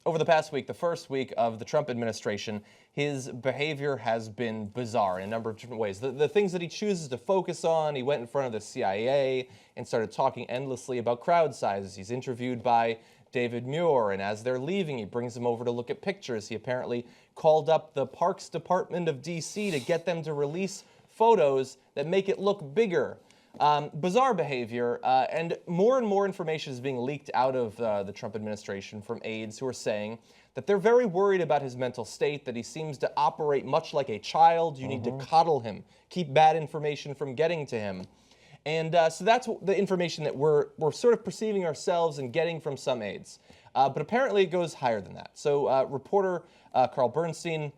Over the past week, the first week of the Trump administration, his behavior has been bizarre in a number of different ways. The things that he chooses to focus on, he went in front of the CIA and started talking endlessly about crowd sizes. He's interviewed by David Muir, and as they're leaving, he brings them over to look at pictures. He apparently called up the Parks Department of D.C. to get them to release photos that make it look bigger. Bizarre behavior, and more information is being leaked out of the Trump administration from aides who are saying that they're very worried about his mental state, that he seems to operate much like a child. You need to coddle him, keep bad information from getting to him. And so that's the information that we're sort of perceiving ourselves and getting from some aides. But apparently it goes higher than that. So reporter Carl Bernstein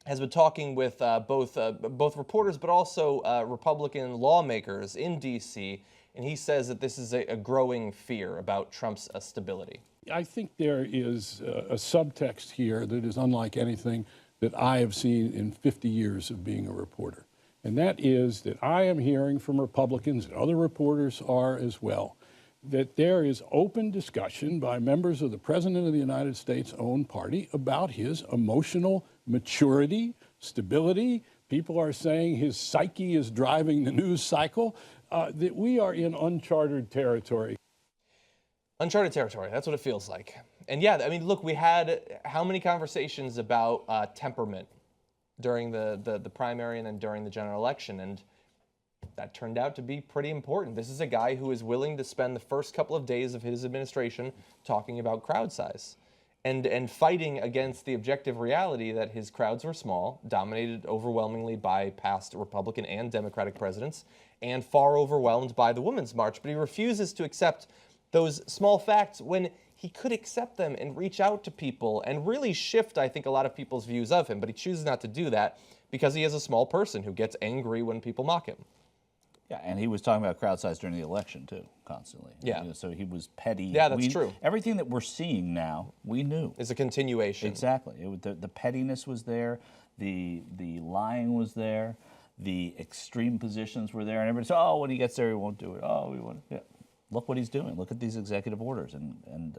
has been talking with both reporters but also Republican lawmakers in D.C., and he says that this is a growing fear about Trump's stability. I think there is a subtext here that is unlike anything that I have seen in 50 years of being a reporter. And that is that I am hearing from Republicans, and other reporters are as well, that there is open discussion by members of the President of the United States' own party about his emotional maturity, stability. People are saying his psyche is driving the news cycle, that we are in uncharted territory. Uncharted territory, that's what it feels like. And yeah, I mean, look, we had how many conversations about temperament during the primary and then during the general election, and that turned out to be pretty important. This is a guy who is willing to spend the first couple of days of his administration talking about crowd size and fighting against the objective reality that his crowds were small, dominated overwhelmingly by past Republican and Democratic presidents, and far overwhelmed by the Women's March. But he refuses to accept those small facts when he could accept them and reach out to people and really shift, I think, a lot of people's views of him. But he chooses not to do that because he is a small person who gets angry when people mock him. Yeah, and he was talking about crowd size during the election, too, constantly. Yeah. You know, so he was petty. Yeah, that's true. Everything that we're seeing now, we knew. It's a continuation. Exactly. The pettiness was there. The lying was there. The extreme positions were there. And everybody said, oh, when he gets there, he won't do it. Oh, we won't. Yeah. Look what he's doing. Look at these executive orders. And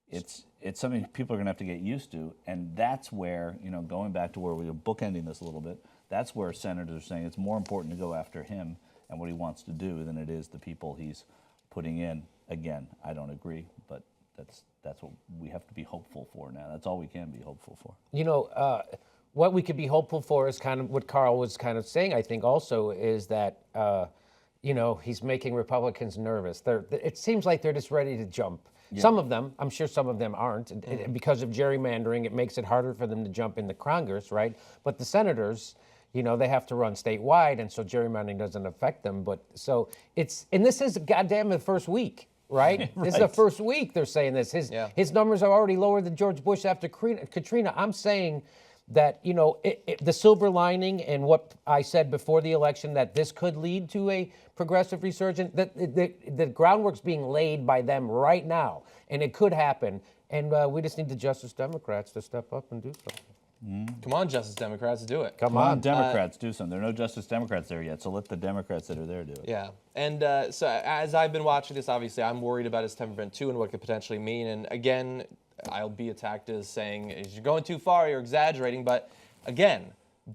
it's something people are going to have to get used to. And that's where, you know, going back to where we were bookending this a little bit, that's where senators are saying it's more important to go after him and what he wants to do than it is the people he's putting in. Again, I don't agree, but that's what we have to be hopeful for now. That's all we can be hopeful for. You know, what we could be hopeful for is kind of what Carl was kind of saying, I think, also, is that, you know, he's making Republicans nervous. It seems like they're just ready to jump. Yeah. Some of them, I'm sure some of them aren't. Mm-hmm. Because of gerrymandering, it makes it harder for them to jump in the Congress, right? But the senators, you know, they have to run statewide, and so gerrymandering doesn't affect them. But so it's, and this is goddamn the first week, right? Right. This is the first week they're saying this. His numbers are already lower than George Bush after Katrina. I'm saying that, you know, the silver lining and what I said before the election, that this could lead to a progressive resurgence, that the groundwork's being laid by them right now, and it could happen. And we just need the Justice Democrats to step up and do something. Come on, Justice Democrats, do it. Come on, Democrats, do something. There are no Justice Democrats there yet, so let the Democrats that are there do it. Yeah, and so as I've been watching this, obviously, I'm worried about his temperament too and what it could potentially mean. And again, I'll be attacked as saying, you're going too far, you're exaggerating. But again,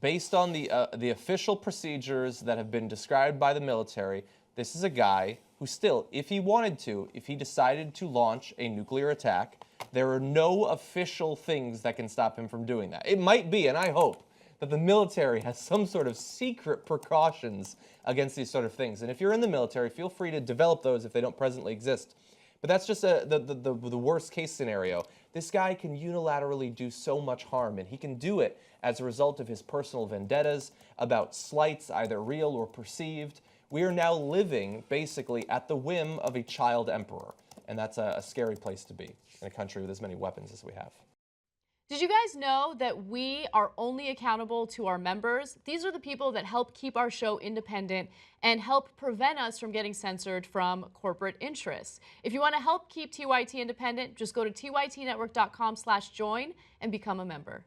based on the official procedures that have been described by the military, this is a guy who still, if he wanted to, if he decided to launch a nuclear attack, there are no official things that can stop him from doing that. It might be, and I hope, that the military has some sort of secret precautions against these sort of things. And if you're in the military, feel free to develop those if they don't presently exist. But that's just the worst case scenario. This guy can unilaterally do so much harm, and he can do it as a result of his personal vendettas about slights, either real or perceived. We are now living, basically, at the whim of a child emperor. And that's a scary place to be in a country with as many weapons as we have. Did you guys know that we are only accountable to our members? These are the people that help keep our show independent and help prevent us from getting censored from corporate interests. If you want to help keep TYT independent, just go to tytnetwork.com/join and become a member.